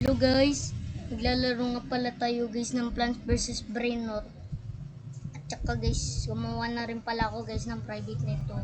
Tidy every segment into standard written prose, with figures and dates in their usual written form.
Hello guys, naglalaro nga pala tayo guys ng Plants vs Brainrot. At saka guys, gumawa na rin pala ako guys ng private nito.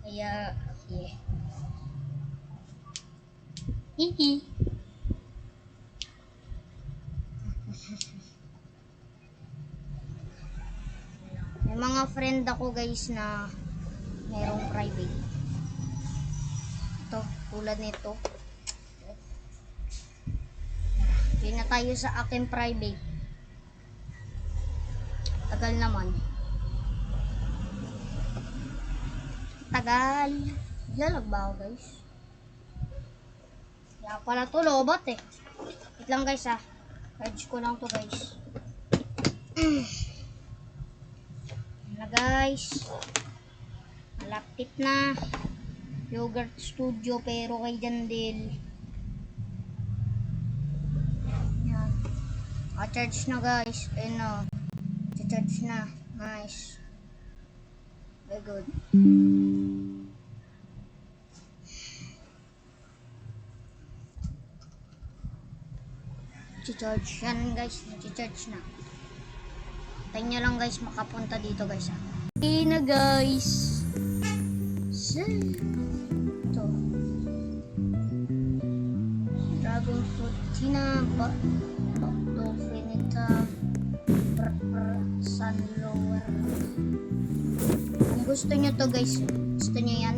Kaya, yeah. Hihi. May mga friend ako guys na mayroong private. Ito, tulad nito. Hindi na tayo sa aking private. Tagal naman. Tagal. Lalag ba ako guys? Kaya pala to lobot eh. Wait lang guys ah. Edge ko lang to guys. Na guys. Malapit na. Yogurt Studio pero kay Jandel. Charge na guys. Ayun na. Charge na. Nice. Very good. Charge yan guys. Charge na. Tayo nyo lang guys makapunta dito guys. Okay na guys. Ito. Dragon fruit. Sinaba. Sunflower. Kung gusto nyo to guys, gusto nyo yan?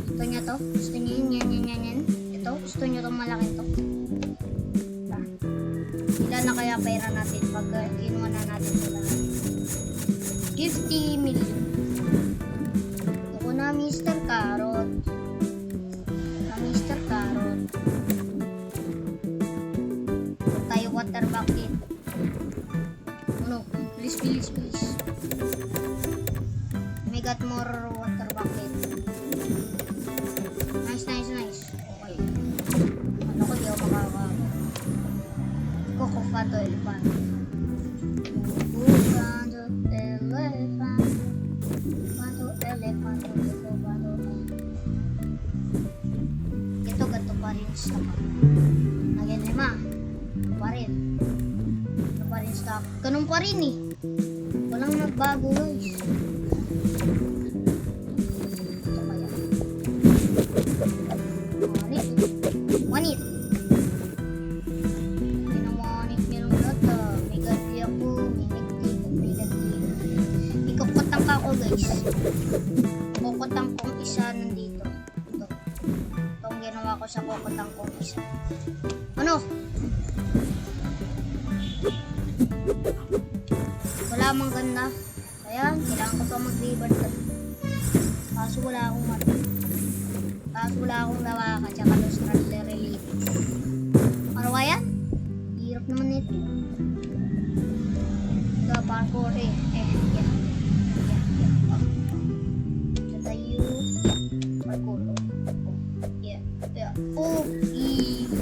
Gusto nyo to? Gusto nyo yan? Ito, gusto nyo to malaki to? Ilan na kaya pera natin pag kinuha na natin sila? 50 million. Ito na Mr. Carrot. Mr. Carrot. Ito tayo water bucket. Please. We got more water bucket. Nice. Okay. Ano ko di ako makaka. Cocofato elephant. Cocofato elephant. Ito gato pa rin sa again 5. Pa rin stock. Ganun pa rin eh. Walang nagbago guys. Ito kaya. Manit. Pinamanit nyo lang lahat. May gati ako. May gati. Ikukutang ka ako guys. Kukutang kong isa nandito. Ito. Itong ginawa ko sa kukutang kong isa. Ano? Wala mang ganda. Kaya, kailangan ko pa mag-rebound. Kaso wala akong mata. Kaso wala akong lawakan. Tsaka los relief. Ano kaya? Hirap naman ito. Ito, parkour eh. Yeah. Ito tayo. Parkour. Yeah. Oh, ito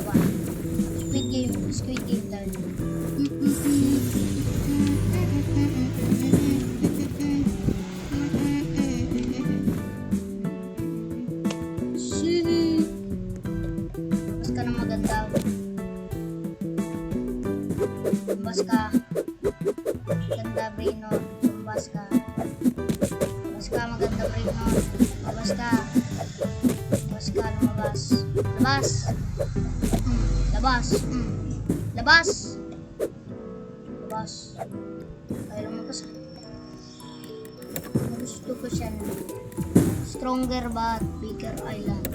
ba? Squid game tayo. Tumbas ka. Ganda Brainrot. Tumbas ka. Tumbas ka maganda Brainrot. Labas ka. Labas ka. Lumabas. Labas. Labas. Labas. Labas. Kaya lumabas ka. Gusto ko siya na stronger but bigger island.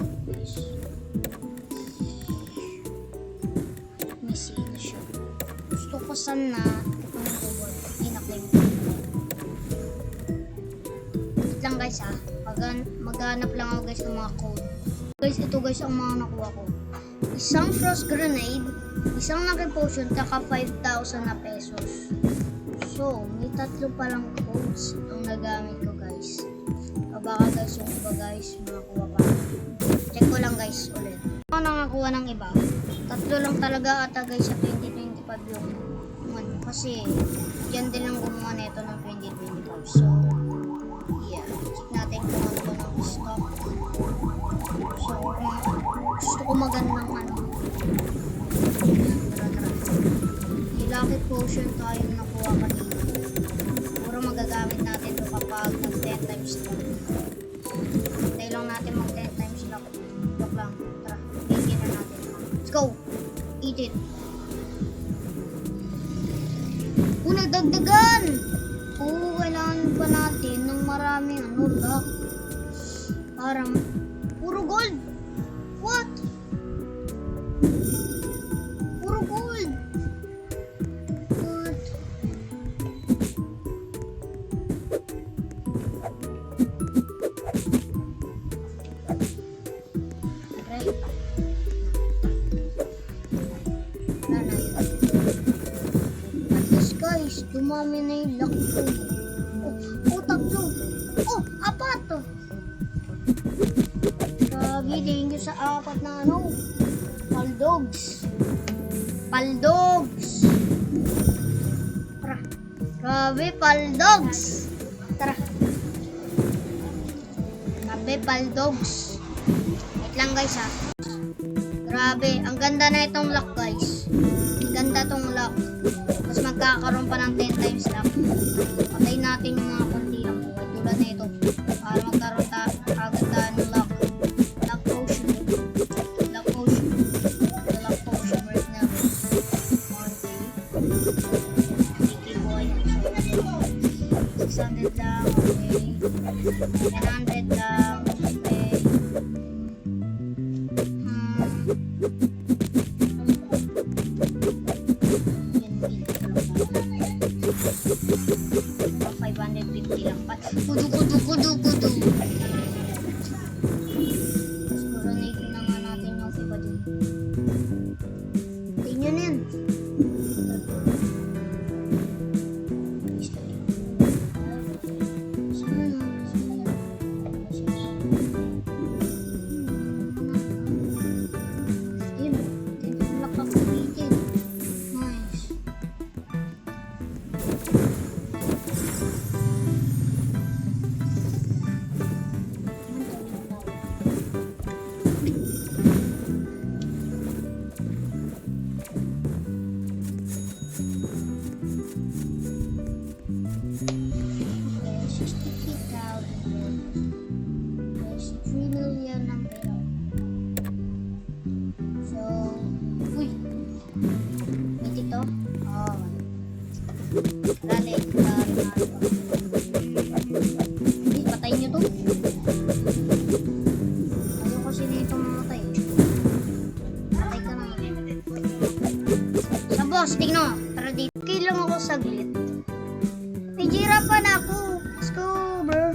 Gusto ko sana itong robot. Inaklaim ko. Wait lang guys ah. Maghanap lang ako guys ng mga code. Guys, ito guys ang mga nakuha ko. Isang frost grenade, isang lucky potion, taka 5,000 na pesos. So, may 3 palang codes ang nagamit ko guys. Baka guys yung iba guys, makakuha pa. Check ko lang guys ulit. Ako nakakuha ng iba. 3 lang talaga ata guys sa 2025 yung ano. Kasi, dyan din lang gumawa nito ng 2025. So, yeah. Check natin kung ano ba ng stock. So, gusto ko magandang ano. May lucky potion tayo nakuha kanina. Siguro magagamit natin ito kapag nag 10 times lang. Hintay lang natin mag 10 times lang. Joke lang. Tara, eatin na natin. Let's go! Eat it! Nagdagdagan! Kailangan pa natin ng maraming luck. Parang puro gold! What? Puro gold! What? Right. Wala na yun. At least guys, dumami na yung luck ko. Oh, tatlo. Oh, apat to. Grabe, thank you sa apat na paldogs. Paldogs. Tara. Grabe, paldogs. Tara. Grabe, paldogs. Wait lang guys ha. Grabe, ang ganda na itong lock guys. Ang ganda tong lock. Mas magkakaroon pa ng 10 times lock. Patayin natin yung mga konti lang buhay. Tulad na ito. Para magkaroon agad ng lock. Lock potion. Lock potion. The lock potion right now. Okay boy. 600 lang. Okay. 900 lang. Okay. Kudu. Siguro na na nga natin yung iba dun. Tingnan yan. Patayin nyo to. Ayaw kasi nito mamatay. Patay ka na. Sa boss, tignan. Tara dito. Okay lang ako saglit. May giraffe na ako. Let's go, bro.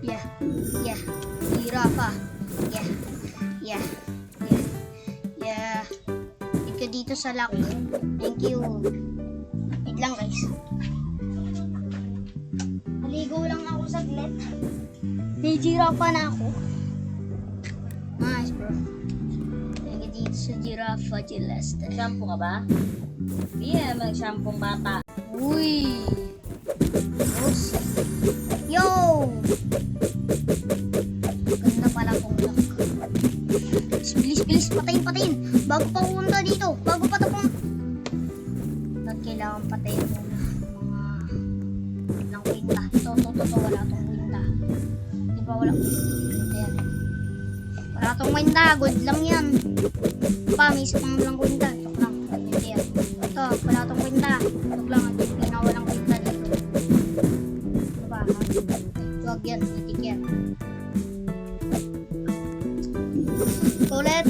Yeah. Giraffe. Yeah. Dito dito sa lock. Thank you. Wait lang guys. Maligo lang ako saglit. May giraffe na ako. Nice bro. Thank you dito sa giraffe Celeste. Shampoo ka ba? Yeah, mag-shampoo bata. Uy! Boss! Yo! Ganda pala kong lock. Bilis! Patayin! Bago pa pumunta dito. Bago pa tapong... Ba't kailangan patayin muna? Mga... Ilang kwinta. Ito. Wala tong kwinta. Di ba wala? Kwinta yan. Wala tong kwinta. Good lang yan. May isa pang walang kwinta. Ito lang. Kwinta yan. Ito. Wala tong kwinta. Ito lang. Walang kwinta dito. Ito ba? Huwag yan. Itik yan. Ulit.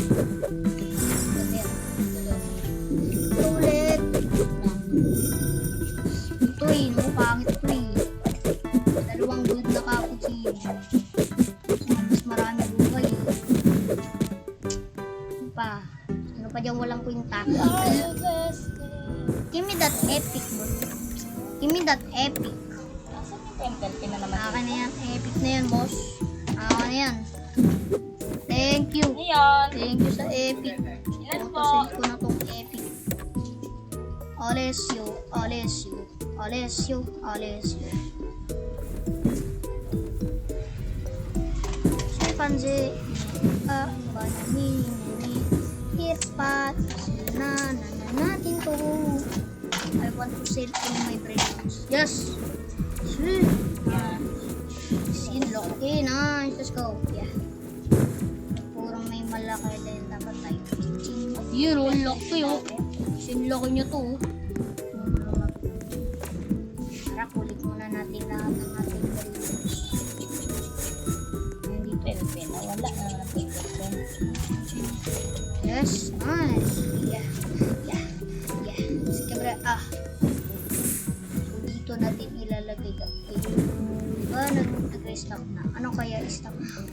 Ito pangit ko dalawang gold na cappuccino. Mas marami buhay. Ano pa dyan walang kwinta? Give me that epic bro. Give me that epic. Akin na yan. Epic na yan boss. Akin na yan. Thank you. Thank you sa epic. Putasin ko na tong epic. Alessio. Chimpanzee. Bananini. It's at sell na natin to. I want to sell all my breadcrumbs. Yes! Sell! Yeah. Sin lock. Okay, nice. Let's go. Yeah. Puro may malaki din dapat tayo. Yun, oh, lock to yun. Sinlock nyo to. Tara, kulit muna natin lahat ng ating breadcrumbs. Ayan dito. Pen. Wala na natin pen. Yes, nice. Yeah. Sige, bro. So, dito natin ilalagay ka. Diba, nag-restock na. Ano kaya stock na?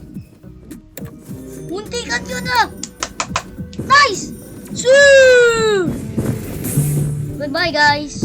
Muntikan yun na! Nice! Shoo! Goodbye, guys!